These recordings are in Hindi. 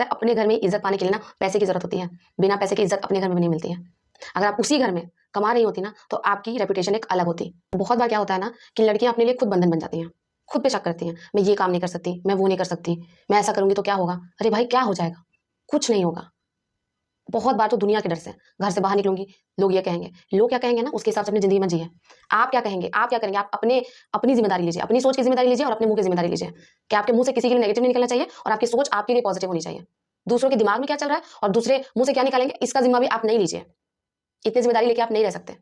पता है अपने घर में इज्जत पाने के लिए ना पैसे की जरूरत होती है। बिना पैसे की इज्जत अपने घर में भी नहीं मिलती है। अगर आप उसी घर में कमा रही होती ना तो आपकी रेपुटेशन एक अलग होती। बहुत बार क्या होता है ना कि लड़कियां अपने लिए खुद बंधन बन जाती हैं, खुद पे शक करती हैं, मैं ये काम नहीं कर सकती, मैं वो नहीं कर सकती, मैं ऐसा करूंगी तो क्या होगा। अरे भाई क्या हो जाएगा, कुछ नहीं होगा। बहुत बार तो दुनिया के डर से घर से बाहर निकलूंगी, लोग ये कहेंगे, लोग क्या कहेंगे ना उसके हिसाब से अपनी जिंदगी में जिए। आप क्या कहेंगे, आप क्या करेंगे, आप अपनी जिम्मेदारी लीजिए, अपनी सोच की जिम्मेदारी लीजिए और अपने मुंह की जिम्मेदारी लीजिए कि आपके मुंह से किसी के लिए नेगेटिव नहीं निकलना चाहिए और आपकी सोच आपके लिए पॉजिटिव होनी चाहिए। दूसरों के दिमाग में क्या चल रहा है और दूसरे मुंह से क्या निकालेंगे इसका जिम्मा भी आप नहीं लीजिए। इतनी जिम्मेदारी लेके आप नहीं रह सकते।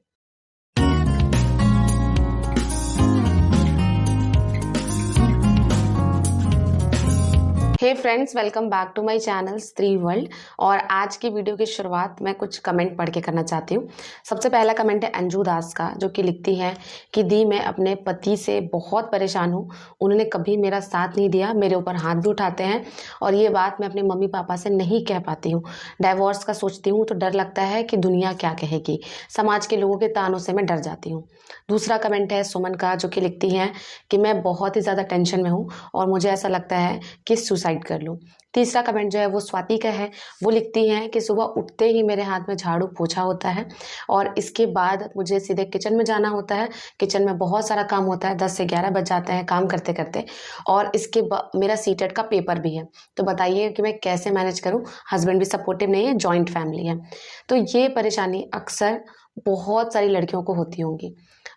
Hey friends, welcome back to my channel Stree world. और आज की वीडियो की शुरुआत मैं कुछ कमेंट पढ़ के करना चाहती हूँ। सबसे पहला कमेंट है अंजू दास का, जो कि लिखती है कि दी मैं अपने पति से बहुत परेशान हूँ। उन्होंने कभी मेरा साथ नहीं दिया, मेरे ऊपर हाथ भी उठाते हैं और ये बात मैं अपने मम्मी पापा से नहीं कह पाती हूँ। डाइवोर्स का सोचती हूँ तो डर लगता है कि दुनिया क्या कहेगी, समाज के लोगों के तानों से मैं डर जाती हूँ। दूसरा कमेंट है सुमन का, जो कि लिखती हैं कि मैं बहुत ही ज़्यादा टेंशन में हूँ और मुझे ऐसा लगता है कि सुसाइड कर लूं। तीसरा कमेंट जो है वो स्वाति का है। वो लिखती हैं कि सुबह उठते ही मेरे हाथ में झाड़ू पोछा होता है और इसके बाद मुझे सीधे किचन में जाना होता है। किचन में बहुत सारा काम होता है, 10 से 11 बज जाते हैं काम करते करते। और इसके बाद मेरा सीटेट का पेपर भी है। तो बताइए कि मैं कैसे मैनेज करूं। हस्बैंड भी सपोर्टिव नहीं है, जॉइंट फैमिली है। तो ये परेशानी अक्सर बहुत सारी लड़कियों को होती होंगी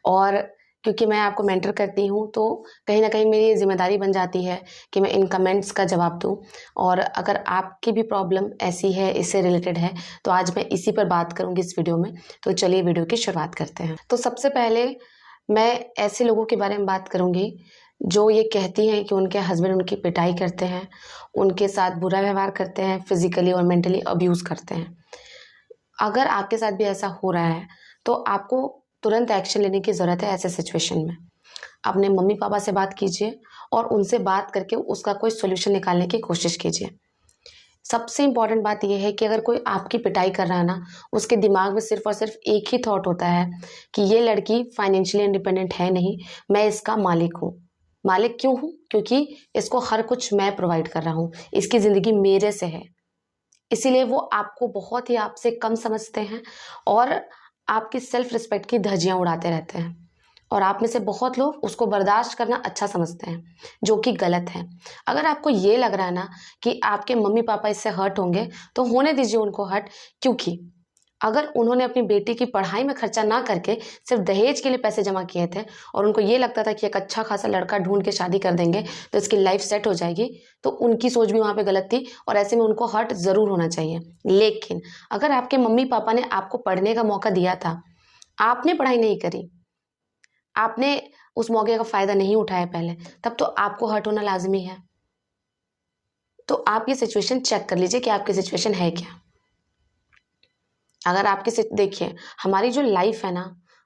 और क्योंकि मैं आपको मेंटर करती हूँ तो कहीं ना कहीं मेरी जिम्मेदारी बन जाती है कि मैं इन कमेंट्स का जवाब दूँ। और अगर आपकी भी प्रॉब्लम ऐसी है, इससे रिलेटेड है, तो आज मैं इसी पर बात करूँगी इस वीडियो में। तो चलिए वीडियो की शुरुआत करते हैं। तो सबसे पहले मैं ऐसे लोगों के बारे में बात करूँगी जो ये कहती हैं कि उनके हस्बैंड उनकी पिटाई करते हैं, उनके साथ बुरा व्यवहार करते हैं, फिजिकली और मेंटली अब्यूज़ करते हैं। अगर आपके साथ भी ऐसा हो रहा है तो आपको तुरंत एक्शन लेने की ज़रूरत है। ऐसे सिचुएशन में अपने मम्मी पापा से बात कीजिए और उनसे बात करके उसका कोई सोल्यूशन निकालने की कोशिश कीजिए। सबसे इम्पॉर्टेंट बात यह है कि अगर कोई आपकी पिटाई कर रहा है ना, उसके दिमाग में सिर्फ और सिर्फ एक ही थॉट होता है कि ये लड़की फाइनेंशियली इंडिपेंडेंट है नहीं, मैं इसका मालिक हूँ। मालिक क्यों हूँ? क्योंकि इसको हर कुछ मैं प्रोवाइड कर रहा हूँ, इसकी ज़िंदगी मेरे से है। इसीलिए वो आपको बहुत ही आपसे कम समझते हैं और आपकी सेल्फ रिस्पेक्ट की धज्जियां उड़ाते रहते हैं। और आप में से बहुत लोग उसको बर्दाश्त करना अच्छा समझते हैं, जो कि गलत है। अगर आपको ये लग रहा है ना कि आपके मम्मी पापा इससे हर्ट होंगे, तो होने दीजिए उनको हर्ट। क्योंकि अगर उन्होंने अपनी बेटी की पढ़ाई में खर्चा ना करके सिर्फ दहेज के लिए पैसे जमा किए थे और उनको ये लगता था कि एक अच्छा खासा लड़का ढूंढ के शादी कर देंगे तो इसकी लाइफ सेट हो जाएगी, तो उनकी सोच भी वहाँ पे गलत थी और ऐसे में उनको हर्ट ज़रूर होना चाहिए। लेकिन अगर आपके मम्मी पापा ने आपको पढ़ने का मौका दिया था, आपने पढ़ाई नहीं करी, आपने उस मौके का फ़ायदा नहीं उठाया पहले, तब तो आपको हर्ट होना लाजमी है। तो आप ये सिचुएशन चेक कर लीजिए कि आपकी सिचुएशन है क्या। अगर आपके से देखिए, हमारी जो लाइफ है ना,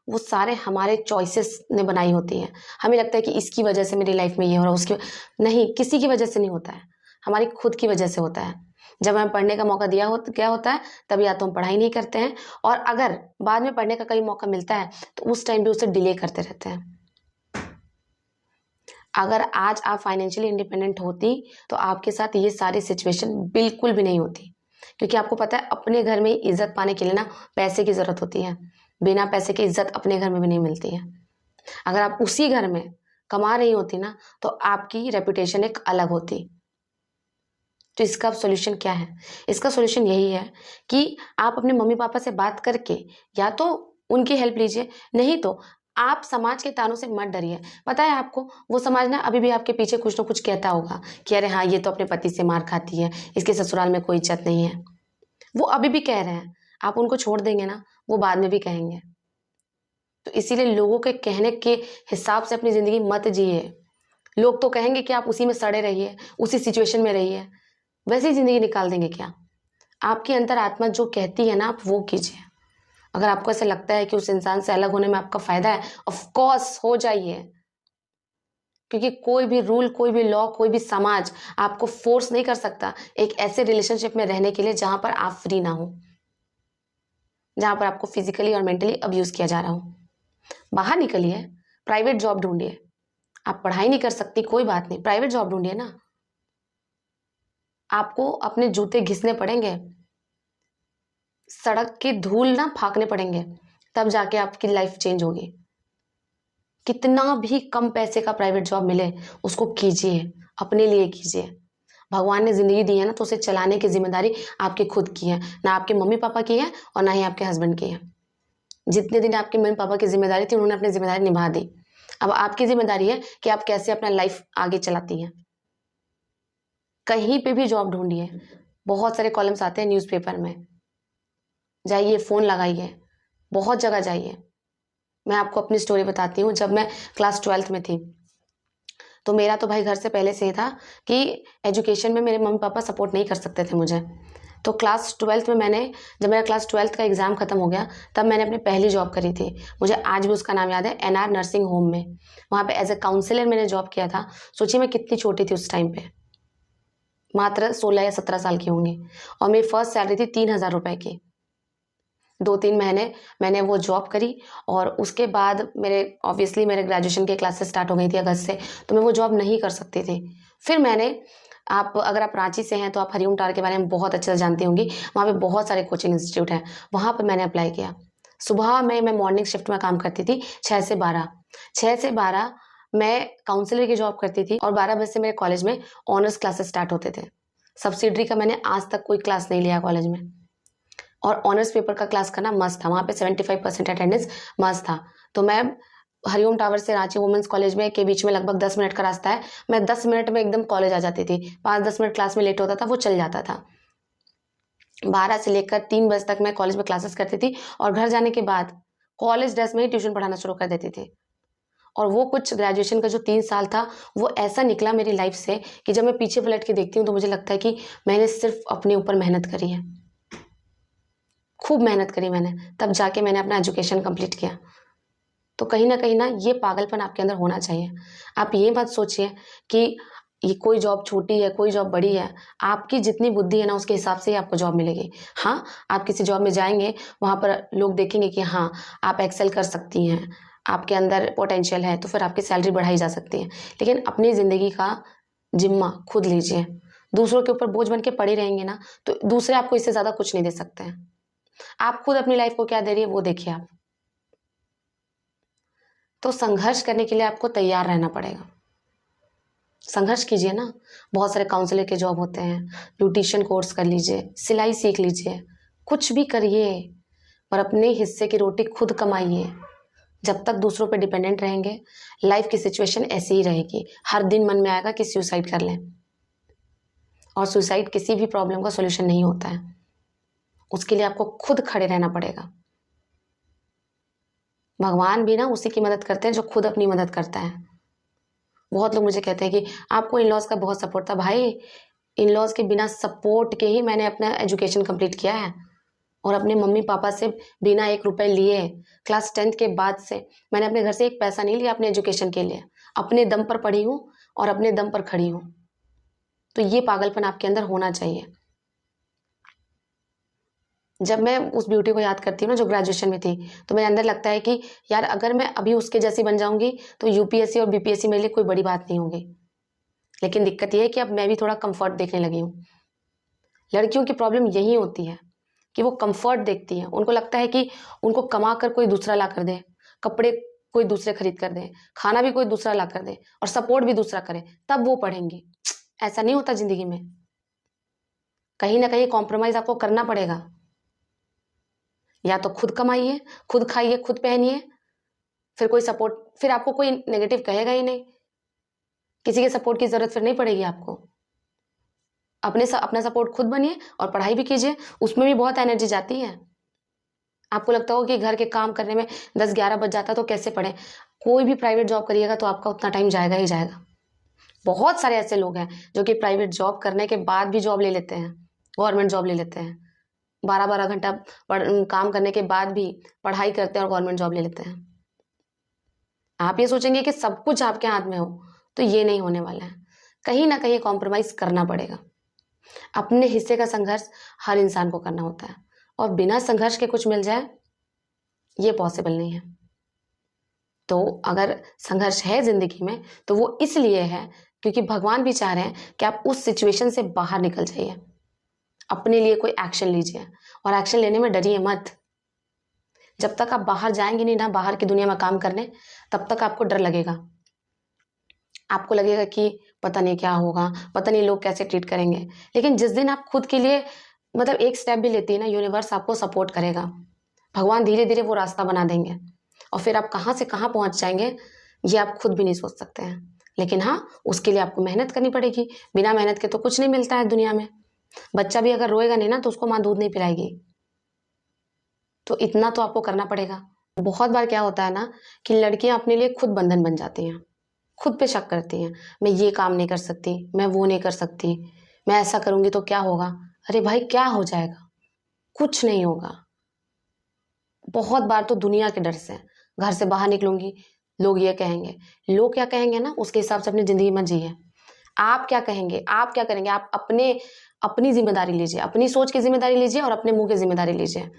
वो सारे हमारे चॉइसेस ने बनाई होती है। हमें लगता है कि इसकी वजह से मेरी लाइफ में ये हो रहा है, उसकी नहीं, किसी की वजह से नहीं होता है, हमारी खुद की वजह से होता है। जब हमें पढ़ने का मौका दिया हो तो क्या होता है, तब या तो हम पढ़ाई नहीं करते हैं और अगर बाद में पढ़ने का कहीं मौका मिलता है तो उस टाइम भी उसे डिले करते रहते हैं। अगर आज आप फाइनेंशियली इंडिपेंडेंट होती तो आपके साथ ये सारी सिचुएशन बिल्कुल भी नहीं होती। क्योंकि आपको पता है अपने घर में इज्जत पाने के लिए ना पैसे की जरूरत होती है। बिना पैसे की इज्जत अपने घर में भी नहीं मिलती है। अगर आप उसी घर में कमा रही होती ना तो आपकी रेपुटेशन एक अलग होती। तो इसका सोल्यूशन क्या है? इसका सोल्यूशन यही है कि आप अपने मम्मी पापा से बात करके या तो उनकी हेल्प लीजिए, नहीं तो आप समाज के तानों से मत डरिए। पता है आपको, वो समाज ना अभी भी आपके पीछे कुछ ना कुछ कहता होगा कि अरे हाँ, ये तो अपने पति से मार खाती है, इसके ससुराल में कोई इज्जत नहीं है। वो अभी भी कह रहे हैं, आप उनको छोड़ देंगे ना, वो बाद में भी कहेंगे। तो इसीलिए लोगों के कहने के हिसाब से अपनी जिंदगी मत जिए। लोग तो कहेंगे कि आप उसी में सड़े रहिए, उसी सिचुएशन में रहिए, वैसी जिंदगी निकाल देंगे क्या? आपकी अंतर आत्मा जो कहती है ना, आप वो कीजिए। अगर आपको ऐसा लगता है कि उस इंसान से अलग होने में आपका फायदा है, ऑफ कोर्स हो जाइए। क्योंकि कोई भी रूल, कोई भी लॉ, कोई भी समाज आपको फोर्स नहीं कर सकता एक ऐसे रिलेशनशिप में रहने के लिए जहां पर आप फ्री ना हो, जहां पर आपको फिजिकली और मेंटली अब्यूज किया जा रहा हो। बाहर निकलिए, प्राइवेट जॉब ढूंढिए। आप पढ़ाई नहीं कर सकती, कोई बात नहीं, प्राइवेट जॉब ढूंढिए ना। आपको अपने जूते घिसने पड़ेंगे, सड़क की धूल ना फाँकने पड़ेंगे, तब जाके आपकी लाइफ चेंज होगी। कितना भी कम पैसे का प्राइवेट जॉब मिले उसको कीजिए, अपने लिए कीजिए। भगवान ने ज़िंदगी दी है ना, तो उसे चलाने की ज़िम्मेदारी आपकी खुद की है, ना आपके मम्मी-पापा की है और ना ही आपके हस्बैंड की है। जितने दिन आपके मम्मी-पापा की ज़िम्मेदारी थी, उन्होंने अपनी ज़िम्मेदारी निभा दी। अब आपकी ज़िम्मेदारी है कि आप कैसे अपना लाइफ आगे चलाती हैं। कहीं पे भी जॉब ढूँढिए, बहुत सारे कॉलम्स आते हैं न्यूज़पेपर में। जाइए, फ़ोन लगाइए, बहुत जगह जाइए। मैं आपको अपनी स्टोरी बताती हूँ। जब मैं क्लास 12th में थी, तो मेरा तो भाई घर से पहले से ही था कि एजुकेशन में मेरे मम्मी-पापा सपोर्ट नहीं कर सकते थे मुझे। तो क्लास 12th में जब मेरा क्लास 12th का एग्ज़ाम ख़त्म हो गया, तब मैंने अपनी पहली जॉब करी थी। मुझे आज भी उसका नाम याद है, एनआर नर्सिंग होम में। वहाँ पे एज़ अ काउंसलर मैंने जॉब किया था। सोचिए मैं कितनी छोटी थी उस टाइम पे, मात्र 16 या 17 साल की होंगी, और मेरी फर्स्ट सैलरी थी 3,000 रुपए की। 2-3 महीने मैंने वो जॉब करी, और उसके बाद ऑब्वियसली मेरे ग्रेजुएशन के क्लासेस स्टार्ट हो गई थी अगस्त से, तो मैं वो जॉब नहीं कर सकती थी। फिर अगर आप रांची से हैं तो आप हरिओम टावर के बारे में बहुत अच्छे से जानती होंगी। वहाँ पे बहुत सारे कोचिंग इंस्टीट्यूट हैं, वहाँ पर मैंने अप्लाई किया। सुबह में मैं मॉर्निंग शिफ्ट में काम करती थी, 6 से 12। 6 से 12 मैं काउंसलर की जॉब करती थी, और 12 बजे से मेरे कॉलेज में ऑनर्स क्लासेस स्टार्ट होते थे। सब्सिडरी का मैंने आज तक कोई क्लास नहीं लिया कॉलेज में, और ऑनर्स पेपर का क्लास करना मस्ट था। वहाँ पे 75% अटेंडेंस मस्ट था। तो मैं हरिओम टावर से रांची वुमेंस कॉलेज में के बीच में लगभग 10 मिनट का रास्ता है। मैं 10 मिनट में एकदम कॉलेज आ जाती थी। 5-10 मिनट क्लास में लेट होता था, वो चल जाता था। 12 से लेकर 3 बजे तक मैं कॉलेज में क्लासेस करती थी, और घर जाने के बाद कॉलेज ड्रेस में ही ट्यूशन पढ़ाना शुरू कर देती थी। और वो कुछ ग्रेजुएशन का जो 3 साल था, वो ऐसा निकला मेरी लाइफ से कि जब मैं पीछे पलट के देखती हूँ तो मुझे लगता है कि मैंने सिर्फ अपने ऊपर मेहनत करी है। खूब मेहनत करी मैंने, तब जाके मैंने अपना एजुकेशन कंप्लीट किया। तो कहीं ना ये पागलपन आपके अंदर होना चाहिए। आप ये मत सोचिए कि ये कोई जॉब छोटी है, कोई जॉब बड़ी है। आपकी जितनी बुद्धि है ना, उसके हिसाब से ही आपको जॉब मिलेगी। हाँ, आप किसी जॉब में जाएंगे, वहाँ पर लोग देखेंगे कि हाँ, आप एक्सेल कर सकती हैं, आपके अंदर पोटेंशियल है, तो फिर आपकी सैलरी बढ़ाई जा सकती है। लेकिन अपनी ज़िंदगी का जिम्मा खुद लीजिए। दूसरों के ऊपर बोझ बन के पड़े रहेंगे ना, तो दूसरे आपको इससे ज़्यादा कुछ नहीं दे सकते हैं। आप खुद अपनी लाइफ को क्या दे रही है वो देखिए आप। तो संघर्ष करने के लिए आपको तैयार रहना पड़ेगा। संघर्ष कीजिए ना। बहुत सारे काउंसलर के जॉब होते हैं, ब्यूटिशियन कोर्स कर लीजिए, सिलाई सीख लीजिए, कुछ भी करिए, पर अपने हिस्से की रोटी खुद कमाइए। जब तक दूसरों पे डिपेंडेंट रहेंगे, लाइफ की सिचुएशन ऐसी ही रहेगी। हर दिन मन में आएगा कि सुसाइड कर लें, और सुसाइड किसी भी प्रॉब्लम का सॉल्यूशन नहीं होता है। उसके लिए आपको खुद खड़े रहना पड़ेगा। भगवान भी ना उसी की मदद करते हैं जो खुद अपनी मदद करता है। बहुत लोग मुझे कहते हैं कि आपको इन लॉज का बहुत सपोर्ट था। भाई, इन लॉज के बिना सपोर्ट के ही मैंने अपना एजुकेशन कंप्लीट किया है, और अपने मम्मी पापा से बिना 1 रुपए लिए क्लास 10th के बाद से मैंने अपने घर से एक पैसा नहीं लिया अपने एजुकेशन के लिए। अपने दम पर पढ़ी हूँ और अपने दम पर खड़ी हूँ। तो ये पागलपन आपके अंदर होना चाहिए। जब मैं उस ब्यूटी को याद करती हूँ ना जो ग्रेजुएशन में थी, तो मेरे अंदर लगता है कि यार, अगर मैं अभी उसके जैसी बन जाऊंगी तो यूपीएससी और बीपीएससी मेरे लिए कोई बड़ी बात नहीं होगी। लेकिन दिक्कत यह है कि अब मैं भी थोड़ा कंफर्ट देखने लगी हूँ। लड़कियों की प्रॉब्लम यही होती है कि वो कंफर्ट देखती हैं। उनको लगता है कि उनको कमा कर कोई दूसरा ला कर दे, कपड़े कोई दूसरे खरीद कर दे, खाना भी कोई दूसरा ला कर दे, और सपोर्ट भी दूसरा करे, तब वो पढ़ेंगी। ऐसा नहीं होता जिंदगी में। कहीं ना कहीं कॉम्प्रोमाइज आपको करना पड़ेगा। या तो खुद कमाइए, खुद खाइए, खुद पहनिए, फिर आपको कोई नेगेटिव कहेगा ही नहीं। किसी के सपोर्ट की जरूरत फिर नहीं पड़ेगी आपको। अपना सपोर्ट खुद बनिए, और पढ़ाई भी कीजिए। उसमें भी बहुत एनर्जी जाती है। आपको लगता हो कि घर के काम करने में 10-11 बज जाता, तो कैसे पढ़े। कोई भी प्राइवेट जॉब करिएगा तो आपका उतना टाइम जाएगा ही जाएगा। बहुत सारे ऐसे लोग हैं जो कि प्राइवेट जॉब करने के बाद भी जॉब ले लेते हैं, गवर्नमेंट जॉब ले लेते हैं। 12-12 घंटा काम करने के बाद भी पढ़ाई करते हैं और गवर्नमेंट जॉब ले लेते हैं। आप ये सोचेंगे कि सब कुछ आपके हाथ में हो, तो ये नहीं होने वाला है। कहीं ना कहीं कॉम्प्रोमाइज करना पड़ेगा। अपने हिस्से का संघर्ष हर इंसान को करना होता है, और बिना संघर्ष के कुछ मिल जाए, ये पॉसिबल नहीं है। तो अगर संघर्ष है जिंदगी में, तो वो इसलिए है क्योंकि भगवान भी चाह रहे हैं कि आप उस सिचुएशन से बाहर निकल जाइए, अपने लिए कोई एक्शन लीजिए। और एक्शन लेने में डरिए मत। जब तक आप बाहर जाएंगे नहीं ना, बाहर की दुनिया में काम करने, तब तक आपको डर लगेगा। आपको लगेगा कि पता नहीं क्या होगा, पता नहीं लोग कैसे ट्रीट करेंगे। लेकिन जिस दिन आप खुद के लिए मतलब एक स्टेप भी लेती है ना, यूनिवर्स आपको सपोर्ट करेगा। भगवान धीरे धीरे वो रास्ता बना देंगे और फिर आप कहाँ से कहाँ पहुंच जाएंगे ये आप खुद भी नहीं सोच सकते हैं। लेकिन हाँ, उसके लिए आपको मेहनत करनी पड़ेगी। बिना मेहनत के तो कुछ नहीं मिलता है दुनिया में। बच्चा भी अगर रोएगा नहीं ना तो उसको माँ दूध नहीं पिलाएगी। तो इतना तो आपको करना पड़ेगा। बहुत बार क्या होता है ना कि लड़कियां अपने लिए खुद बंधन बन जाती हैं, खुद पे शक करती हैं। मैं ये काम नहीं कर सकती, मैं वो नहीं कर सकती, मैं ऐसा करूंगी तो क्या होगा। अरे भाई, क्या हो जाएगा? कुछ नहीं होगा। बहुत बार तो दुनिया के डर से घर से बाहर निकलूंगी, लोग ये कहेंगे, लोग क्या कहेंगे ना उसके हिसाब से अपनी जिंदगी में जिए। आप क्या कहेंगे, आप क्या करेंगे, आप अपनी जिम्मेदारी लीजिए, अपनी सोच की जिम्मेदारी लीजिए और अपने मुंह की जिम्मेदारी लीजिए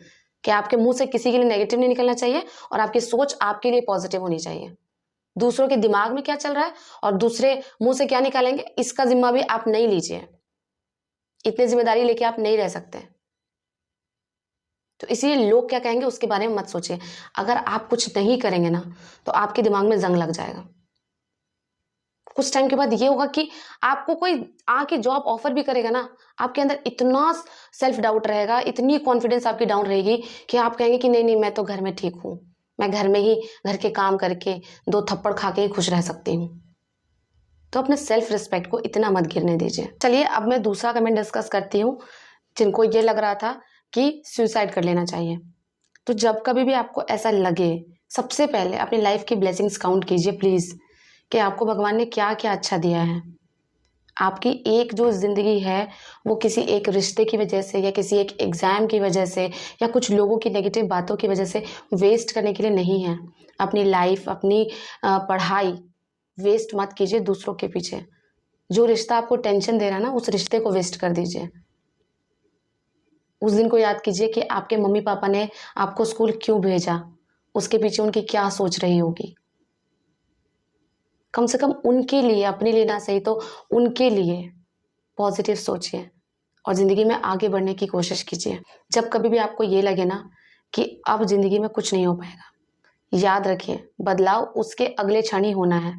कि आपके मुंह से किसी के लिए नेगेटिव नहीं निकलना चाहिए और आपकी सोच आपके लिए पॉजिटिव होनी चाहिए। दूसरों के दिमाग में क्या चल रहा है और दूसरे मुंह से क्या निकालेंगे, इसका जिम्मा भी आप नहीं लीजिए। इतनी जिम्मेदारी लेके आप नहीं रह सकते। तो इसीलिए लोग क्या कहेंगे उसके बारे में मत सोचिए। अगर आप कुछ नहीं करेंगे ना तो आपके दिमाग में जंग लग जाएगा। कुछ टाइम के बाद ये होगा कि आपको कोई आके जॉब ऑफर भी करेगा ना, आपके अंदर इतना सेल्फ डाउट रहेगा, इतनी कॉन्फिडेंस आपकी डाउन रहेगी कि आप कहेंगे कि नहीं नहीं, मैं तो घर में ठीक हूं, मैं घर में ही घर के काम करके 2 थप्पड़ खा के ही खुश रह सकती हूँ। तो अपने सेल्फ रिस्पेक्ट को इतना मत गिरने दीजिए। चलिए अब मैं दूसरा कमेंट डिस्कस करती हूँ। जिनको ये लग रहा था कि सुसाइड कर लेना चाहिए, तो जब कभी भी आपको ऐसा लगे, सबसे पहले अपनी लाइफ की ब्लेसिंग्स काउंट कीजिए प्लीज, कि आपको भगवान ने क्या क्या अच्छा दिया है। आपकी एक जो जिंदगी है वो किसी एक रिश्ते की वजह से या किसी एक एग्जाम की वजह से या कुछ लोगों की नेगेटिव बातों की वजह से वेस्ट करने के लिए नहीं है। अपनी लाइफ, अपनी पढ़ाई वेस्ट मत कीजिए दूसरों के पीछे। जो रिश्ता आपको टेंशन दे रहा है ना, उस रिश्ते को वेस्ट कर दीजिए। उस दिन को याद कीजिए कि आपके मम्मी पापा ने आपको स्कूल क्यों भेजा, उसके पीछे उनकी क्या सोच रही होगी। कम से कम उनके लिए, अपने लिए ना सही तो उनके लिए पॉजिटिव सोचिए और जिंदगी में आगे बढ़ने की कोशिश कीजिए। जब कभी भी आपको ये लगे ना कि अब जिंदगी में कुछ नहीं हो पाएगा, याद रखिए बदलाव उसके अगले क्षण ही होना है।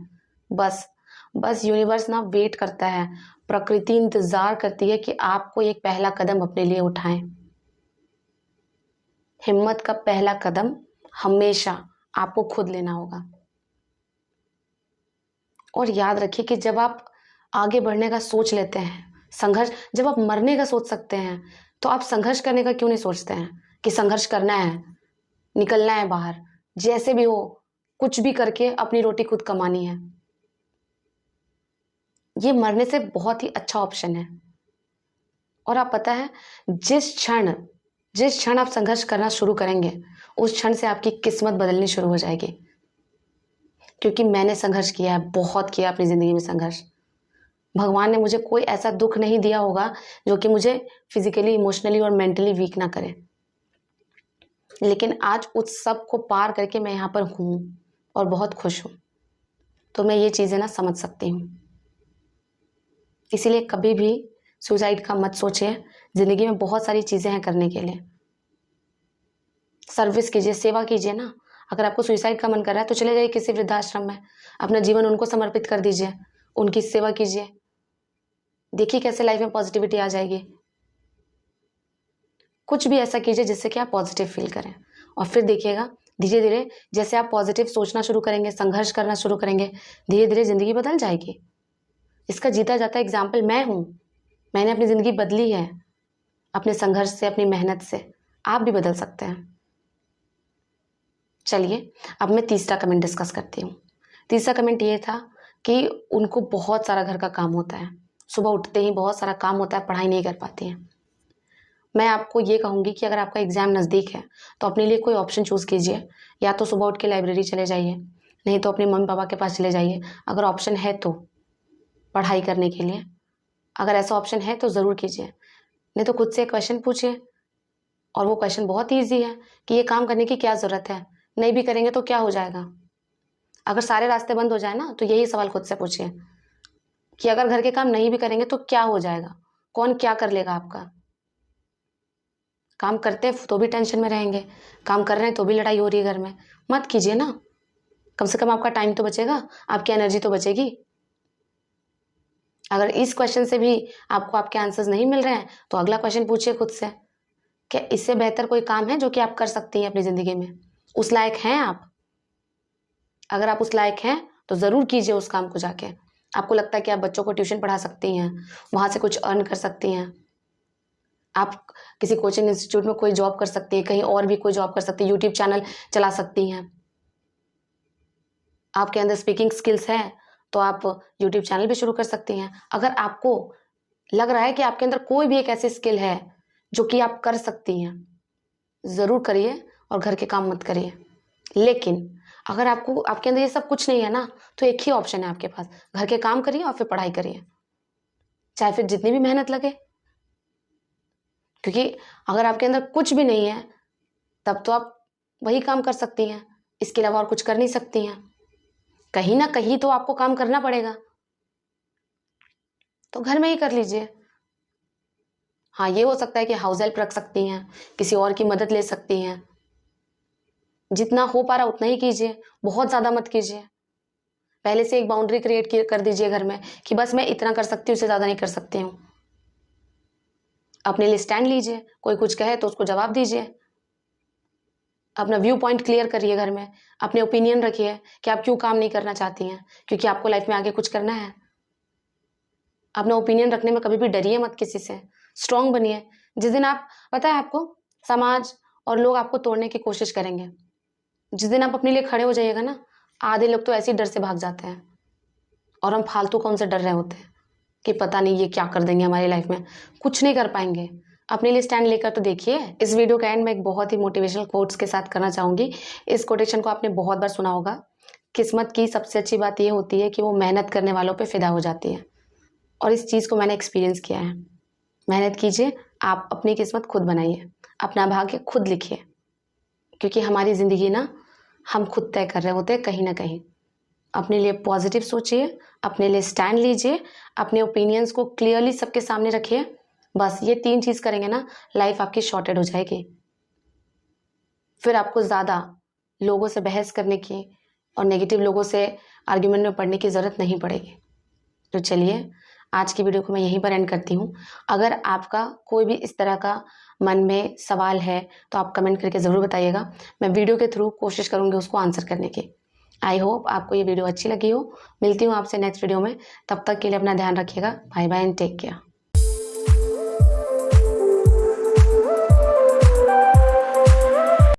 बस यूनिवर्स ना वेट करता है, प्रकृति इंतजार करती है कि आपको एक पहला कदम अपने लिए उठाएं। हिम्मत का पहला कदम हमेशा आपको खुद लेना होगा। और याद रखिए कि जब आप आगे बढ़ने का सोच लेते हैं, संघर्ष, जब आप मरने का सोच सकते हैं तो आप संघर्ष करने का क्यों नहीं सोचते हैं कि संघर्ष करना है, निकलना है बाहर, जैसे भी हो कुछ भी करके अपनी रोटी खुद कमानी है। ये मरने से बहुत ही अच्छा ऑप्शन है। और आप पता है, जिस क्षण आप संघर्ष करना शुरू करेंगे उस क्षण से आपकी किस्मत बदलनी शुरू हो जाएगी। क्योंकि मैंने संघर्ष किया है, बहुत किया अपनी जिंदगी में संघर्ष। भगवान ने मुझे कोई ऐसा दुख नहीं दिया होगा जो कि मुझे फिजिकली, इमोशनली और मेंटली वीक ना करे। लेकिन आज उस सब को पार करके मैं यहाँ पर हूँ और बहुत खुश हूँ। तो मैं ये चीज़ें ना समझ सकती हूँ। इसीलिए कभी भी सुसाइड का मत सोचिए। जिंदगी में बहुत सारी चीज़ें हैं करने के लिए। सर्विस कीजिए, सेवा कीजिए ना। अगर आपको सुसाइड का मन कर रहा है तो चले जाइए किसी वृद्धाश्रम में, अपना जीवन उनको समर्पित कर दीजिए, उनकी सेवा कीजिए। देखिए कैसे लाइफ में पॉजिटिविटी आ जाएगी। कुछ भी ऐसा कीजिए जिससे कि आप पॉजिटिव फील करें और फिर देखिएगा धीरे धीरे जैसे आप पॉजिटिव सोचना शुरू करेंगे, संघर्ष करना शुरू करेंगे, धीरे धीरे जिंदगी बदल जाएगी। इसका जीता जाता एग्जाम्पल मैं हूँ। मैंने अपनी जिंदगी बदली है अपने संघर्ष से, अपनी मेहनत से। आप भी बदल सकते हैं। चलिए अब मैं तीसरा कमेंट डिस्कस करती हूँ। तीसरा कमेंट ये था कि उनको बहुत सारा घर का काम होता है, सुबह उठते ही बहुत सारा काम होता है, पढ़ाई नहीं कर पाती हैं। मैं आपको ये कहूँगी कि अगर आपका एग्जाम नज़दीक है तो अपने लिए कोई ऑप्शन चूज़ कीजिए। या तो सुबह उठ के लाइब्रेरी चले जाइए, नहीं तो अपने मम्मी पापा के पास चले जाइए। अगर ऑप्शन है तो पढ़ाई करने के लिए, अगर ऐसा ऑप्शन है तो ज़रूर कीजिए। नहीं तो खुद से क्वेश्चन पूछिए, और वो क्वेश्चन बहुत ईजी है कि ये काम करने की क्या ज़रूरत है, नहीं भी करेंगे तो क्या हो जाएगा। अगर सारे रास्ते बंद हो जाए ना तो यही सवाल खुद से पूछिए, कि अगर घर के काम नहीं भी करेंगे तो क्या हो जाएगा, कौन क्या कर लेगा आपका। काम करते हैं तो भी टेंशन में रहेंगे, काम कर रहे हैं तो भी लड़ाई हो रही है घर में। मत कीजिए ना, कम से कम आपका टाइम तो बचेगा, आपकी एनर्जी तो बचेगी। अगर इस क्वेश्चन से भी आपको आपके आंसर्स नहीं मिल रहे हैं तो अगला क्वेश्चन पूछिए खुद से, क्या इससे बेहतर कोई काम है जो कि आप कर सकती हैं अपनी ज़िंदगी में? उस लायक हैं आप? अगर आप उस लायक हैं तो ज़रूर कीजिए उस काम को जाके। आपको लगता है कि आप बच्चों को ट्यूशन पढ़ा सकती हैं, वहाँ से कुछ अर्न कर सकती हैं, आप किसी कोचिंग इंस्टीट्यूट में कोई जॉब कर सकती हैं, कहीं और भी कोई जॉब कर सकती हैं, यूट्यूब चैनल चला सकती हैं। आपके अंदर स्पीकिंग स्किल्स है तो आप यूट्यूब चैनल भी शुरू कर सकती हैं। अगर आपको लग रहा है कि आपके अंदर कोई भी एक ऐसी स्किल है जो कि आप कर सकती हैं, ज़रूर करिए और घर के काम मत करिए। लेकिन अगर आपको आपके अंदर ये सब कुछ नहीं है ना, तो एक ही ऑप्शन है आपके पास, घर के काम करिए और फिर पढ़ाई करिए, चाहे फिर जितनी भी मेहनत लगे। क्योंकि अगर आपके अंदर कुछ भी नहीं है तब तो आप वही काम कर सकती हैं, इसके अलावा और कुछ कर नहीं सकती हैं। कहीं ना कहीं तो आपको काम करना पड़ेगा, तो घर में ही कर लीजिए। हाँ, ये हो सकता है कि हाउस हेल्प रख सकती हैं, किसी और की मदद ले सकती हैं। जितना हो पा रहा उतना ही कीजिए, बहुत ज़्यादा मत कीजिए। पहले से एक बाउंड्री क्रिएट कर दीजिए घर में कि बस मैं इतना कर सकती हूँ, उससे ज़्यादा नहीं कर सकती हूँ। अपने लिए स्टैंड लीजिए, कोई कुछ कहे तो उसको जवाब दीजिए। अपना व्यू पॉइंट क्लियर करिए घर में, अपने ओपिनियन रखिए कि आप क्यों काम नहीं करना चाहती हैं, क्योंकि आपको लाइफ में आगे कुछ करना है। अपना ओपिनियन रखने में कभी भी डरिए मत किसी से, स्ट्रांग बनिए। जिस दिन आप, पता है आपको, समाज और लोग आपको तोड़ने की कोशिश करेंगे, जिस दिन आप अपने लिए खड़े हो जाइएगा ना, आधे लोग तो ऐसे ही डर से भाग जाते हैं और हम फालतू कौन से डर रहे होते हैं कि पता नहीं ये क्या कर देंगे हमारी लाइफ में। कुछ नहीं कर पाएंगे। अपने लिए स्टैंड लेकर तो देखिए। इस वीडियो का एंड मैं एक बहुत ही मोटिवेशनल कोट्स के साथ करना चाहूँगी। इस कोटेशन को आपने बहुत बार सुना होगा, किस्मत की सबसे अच्छी बात ये होती है कि वो मेहनत करने वालों पे फिदा हो जाती है। और इस चीज़ को मैंने एक्सपीरियंस किया है। मेहनत कीजिए, आप अपनी किस्मत खुद बनाइए, अपना भाग्य खुद लिखिए, क्योंकि हमारी ज़िंदगी ना हम खुद तय कर रहे होते हैं कहीं ना कहीं। अपने लिए पॉजिटिव सोचिए, अपने लिए स्टैंड लीजिए, अपने ओपिनियंस को क्लियरली सबके सामने रखिए। बस ये 3 चीज़ करेंगे ना, लाइफ आपकी शॉर्टेड हो जाएगी। फिर आपको ज़्यादा लोगों से बहस करने की और नेगेटिव लोगों से आर्ग्यूमेंट में पड़ने की ज़रूरत नहीं पड़ेगी। तो चलिए, आज की वीडियो को मैं यहीं पर एंड करती हूँ। अगर आपका कोई भी इस तरह का मन में सवाल है तो आप कमेंट करके ज़रूर बताइएगा। मैं वीडियो के थ्रू कोशिश करूँगी उसको आंसर करने की। आई होप आपको ये वीडियो अच्छी लगी हो। मिलती हूँ आपसे नेक्स्ट वीडियो में, तब तक के लिए अपना ध्यान रखिएगा। Bye bye and take care.